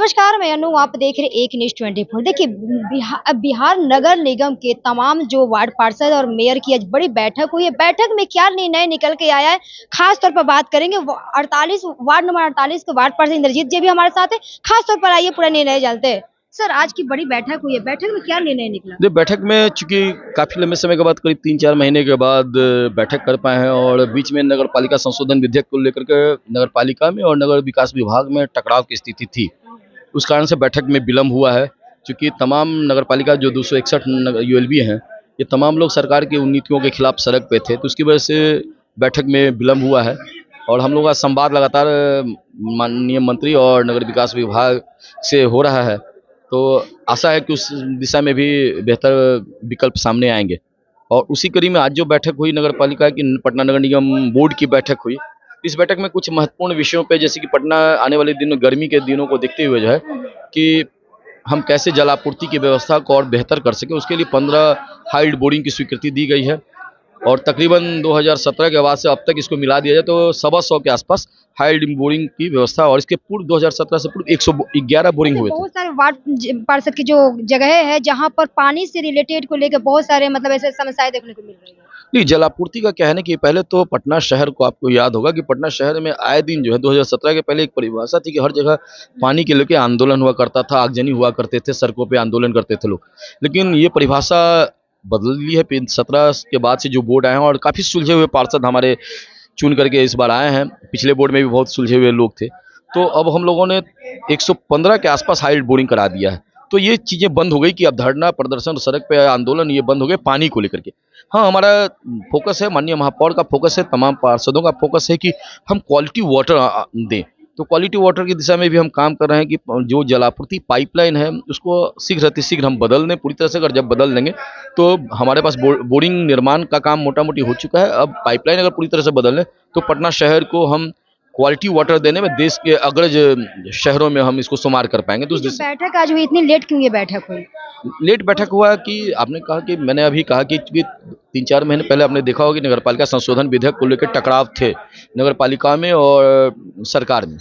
नमस्कार, मैं अनु, आप देख रहे एक न्यूज़ 24। देखिए, बिहार नगर निगम के तमाम जो वार्ड पार्षद और मेयर की आज बड़ी बैठक हुई है। बैठक में क्या निर्णय निकल के आया है, खास तौर पर बात करेंगे। 48 वार्ड नंबर 48 के वार्ड पार्षद इंद्रजीत जी भी हमारे साथ है। खास तौर पर आइए पूरा निर्णय जानते हैं। सर, आज की बड़ी बैठक हुई है, बैठक में क्या निर्णय निकला? बैठक में चूंकि काफी लंबे समय के बाद करीब 3-4 महीने के बाद बैठक कर पाए हैं और बीच में नगर पालिका संशोधन विधेयक को लेकर के नगर पालिका में और नगर विकास विभाग में टकराव की स्थिति थी। उस कारण से बैठक में विलम्ब हुआ है। चूंकि तमाम नगर पालिका जो 261 यूएलबी हैं, ये तमाम लोग सरकार की उन नीतियों के खिलाफ सड़क पे थे, तो उसकी वजह से बैठक में विलम्ब हुआ है। और हम लोगों का संवाद लगातार माननीय मंत्री और नगर विकास विभाग से हो रहा है, तो आशा है कि उस दिशा में भी बेहतर विकल्प सामने आएंगे। और उसी कड़ी में आज जो बैठक हुई नगर पालिका की, पटना नगर निगम बोर्ड की बैठक हुई। इस बैठक में कुछ महत्वपूर्ण विषयों पे, जैसे कि पटना आने वाले दिनों, गर्मी के दिनों को देखते हुए जो है कि हम कैसे जल आपूर्ति की व्यवस्था को और बेहतर कर सकें, उसके लिए 15 हाइड बोरिंग की स्वीकृति दी गई है। और तकरीबन 2017 के बाद से अब तक इसको मिला दिया जाए तो 125 के आसपास हाइड बोरिंग की व्यवस्था, और इसके पूर्व 2017 से पूर्व 111 बोरिंग हुए थे। बहुत सारे वार्ड पार्षद की जो जगह है जहाँ पर पानी से रिलेटेड को लेकर बहुत सारे मतलब ऐसे समस्याएं देखने को मिल रही है। नहीं, जलापूर्ति का क्या है ना कि पहले तो पटना शहर को, आपको याद होगा कि पटना शहर में आए दिन जो है 2017 के पहले एक परिभाषा थी कि हर जगह पानी के लेके आंदोलन हुआ करता था, आगजनी हुआ करते थे, सड़कों पे आंदोलन करते थे लोग। लेकिन ये परिभाषा बदल ली है। फिर 17 के बाद से जो बोर्ड आए हैं, और काफ़ी सुलझे हुए पार्षद हमारे चुन करके इस बार आए हैं। पिछले बोर्ड में भी बहुत सुलझे हुए लोग थे, तो अब हम लोगों ने 115 के आसपास हाइड बोरिंग करा दिया है। तो ये चीज़ें बंद हो गई कि अब धरना प्रदर्शन, सड़क पे आंदोलन, ये बंद हो गए पानी को लेकर के। हाँ, हमारा फोकस है, माननीय महापौर का फोकस है, तमाम पार्षदों का फोकस है कि हम क्वालिटी वाटर दें। तो क्वालिटी वाटर की दिशा में भी हम काम कर रहे हैं कि जो जलापूर्ति पाइपलाइन है उसको शीघ्र अतिशीघ्र हम बदल दें पूरी तरह से। अगर जब बदल देंगे तो हमारे पास बोरिंग निर्माण का काम मोटा मोटी हो चुका है। अब पाइपलाइन अगर पूरी तरह से बदल लें तो पटना शहर को हम क्वालिटी वाटर देने में देश के अग्रज शहरों में हम इसको शुमार कर पाएंगे। तो उस बैठक आज हुई, इतनी लेट क्यों ये बैठक हुई? लेट बैठक हुआ कि आपने कहा कि मैंने अभी कहा कि 3-4 महीने पहले आपने देखा होगा कि नगर पालिका संशोधन विधेयक को लेकर टकराव थे नगर पालिका में और सरकार में,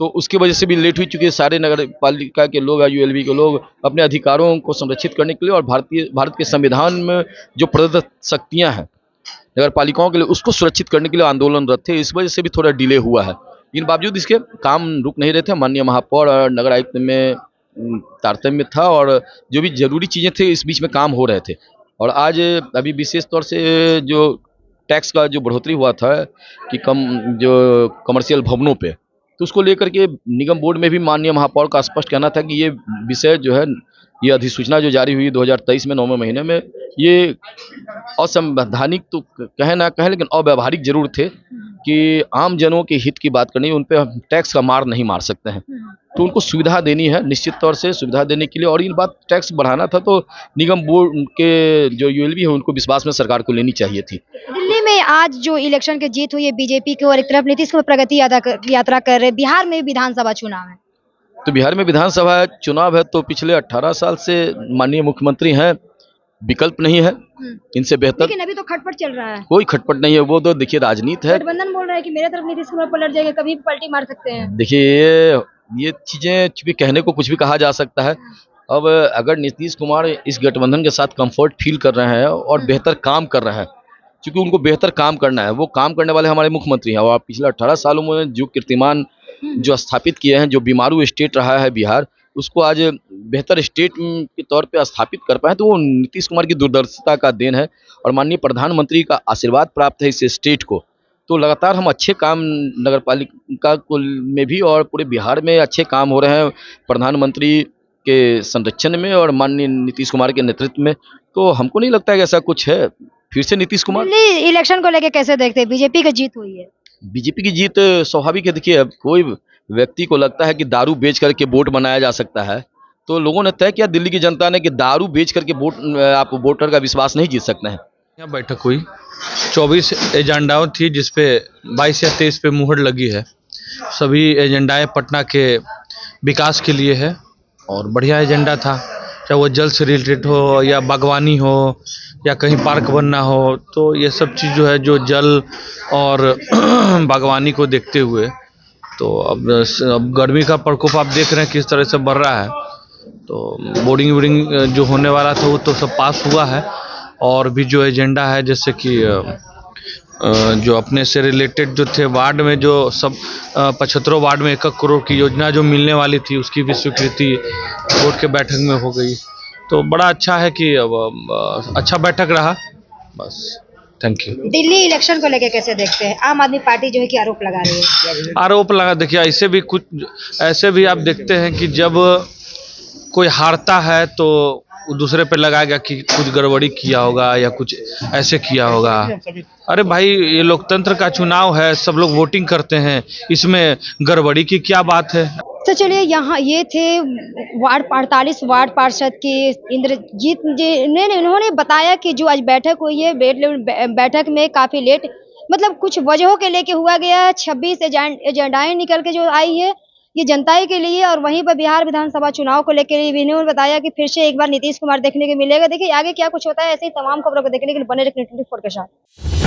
तो उसकी वजह से भी लेट हुई। चूँकि सारे नगर पालिका के लोग, यूएलबी के लोग अपने अधिकारों को संरक्षित करने के लिए और भारत के संविधान में जो प्रदत्त शक्तियाँ हैं नगर पालिकाओं के लिए, उसको सुरक्षित करने के लिए आंदोलनरत थे। इस वजह से भी थोड़ा डिले हुआ है। इन बावजूद इसके काम रुक नहीं रहे थे। माननीय महापौर और नगर आयुक्त में तारतम्य था और जो भी जरूरी चीज़ें थे इस बीच में काम हो रहे थे। और आज अभी विशेष तौर से जो टैक्स का जो बढ़ोतरी हुआ था कि जो कमर्शियल भवनों पे, तो उसको लेकर के निगम बोर्ड में भी माननीय महापौर का स्पष्ट कहना था कि ये विषय जो है, ये अधिसूचना जो जारी हुई 2023 में 9वें महीने में, ये असंवैधानिक तो कहे ना कहे लेकिन अव्यावहारिक जरूर थे कि आम जनों के हित की बात करनी, उन पे हम टैक्स का मार नहीं मार सकते हैं। तो उनको सुविधा देनी है, निश्चित तौर से सुविधा देने के लिए। और इन बात टैक्स बढ़ाना था तो निगम बोर्ड के जो यूएलबी है उनको विश्वास में सरकार को लेनी चाहिए थी। दिल्ली में आज जो इलेक्शन की जीत हुई है बीजेपी की, और एक तरफ नीतीश कुमार प्रगति यात्रा कर रहे हैं। बिहार में विधानसभा चुनाव है, तो बिहार में विधानसभा चुनाव है, तो पिछले 18 साल से माननीय मुख्यमंत्री हैं, विकल्प नहीं है इनसे बेहतर। लेकिन अभी तो खटपट चल रहा है। कोई खटपट नहीं है, वो तो देखिए राजनीति है। गठबंधन बोल रहा है कि मेरे तरफ नीतीश कुमार पलट जाएंगे, कभी भी पलटी मार सकते हैं। देखिए ये चीजें चूंकि कहने को कुछ भी कहा जा सकता है। अब अगर नीतीश कुमार इस गठबंधन के साथ कंफर्ट फील कर रहे हैं और बेहतर काम कर रहे हैं, क्योंकि उनको बेहतर काम करना है, वो काम करने वाले हमारे मुख्यमंत्री हैं। और पिछले 18 सालों में जो कीर्तिमान जो स्थापित किए हैं, जो बीमारू स्टेट रहा है बिहार, उसको आज बेहतर स्टेट के तौर पे स्थापित कर पाए, तो वो नीतीश कुमार की दूरदर्शिता का देन है और माननीय प्रधानमंत्री का आशीर्वाद प्राप्त है इस स्टेट को। तो लगातार हम अच्छे काम नगर पालिका को में भी और पूरे बिहार में अच्छे काम हो रहे हैं प्रधानमंत्री के संरक्षण में और माननीय नीतीश कुमार के नेतृत्व में। तो हमको नहीं लगता है कि ऐसा कुछ है। फिर से नीतीश कुमार इलेक्शन को लेके कैसे देखते हैं? बीजेपी की जीत हुई है। बीजेपी की जीत स्वाभाविक है। देखिए, अब कोई व्यक्ति को लगता है कि दारू बेच करके वोट बनाया जा सकता है, तो लोगों ने तय किया, दिल्ली की जनता ने, कि दारू बेच करके आप वोटर का विश्वास नहीं जीत सकते हैं। यहाँ बैठक हुई, 24 एजेंडाओं थी जिसपे 22 या 23 पे मुहर लगी है। सभी एजेंडाएं पटना के विकास के लिए है और बढ़िया एजेंडा था, चाहे वो जल से रिलेटेड हो या बागवानी हो या कहीं पार्क बनना हो। तो ये सब चीज़ जो है, जो जल और बागवानी को देखते हुए तो अब गर्मी का प्रकोप आप देख रहे हैं किस तरह से बढ़ रहा है। तो बोर्डिंग वोडिंग जो होने वाला था वो तो सब पास हुआ है, और भी जो एजेंडा है जैसे कि जो अपने से रिलेटेड जो थे वार्ड में जो सब 75 वार्ड में 1 करोड़ की योजना जो मिलने वाली थी उसकी भी स्वीकृति बोर्ड के बैठक में हो गई। तो बड़ा अच्छा है कि अब अच्छा बैठक रहा। बस, थैंक यू। दिल्ली इलेक्शन को लेके कैसे देखते हैं? आम आदमी पार्टी जो है कि आरोप लगा रही है। आरोप लगा, देखिए ऐसे भी आप देखते हैं कि जब कोई हारता है तो वो दूसरे पे लगाएगा कि कुछ गड़बड़ी किया होगा या कुछ ऐसे किया होगा। अरे भाई, ये लोकतंत्र का चुनाव है, सब लोग वोटिंग करते हैं, इसमें गड़बड़ी की क्या बात है। तो चलिए, यहाँ ये थे वार्ड 48 वार्ड पार्षद के इंद्रजीत जी ने, उन्होंने बताया कि जो आज बैठक हुई है, बैठक में काफ़ी लेट, मतलब कुछ वजहों के लेके हुआ गया। 26 एजेंडाएं निकल के जो आई है ये जनता के लिए, और वहीं पर बिहार विधानसभा चुनाव को लेकर इन्होंने बताया कि फिर से एक बार नीतीश कुमार देखने को मिलेगा। देखिए आगे क्या कुछ होता है, ऐसे ही तमाम खबरों को देखने के लिए बने रहिए 24 के साथ।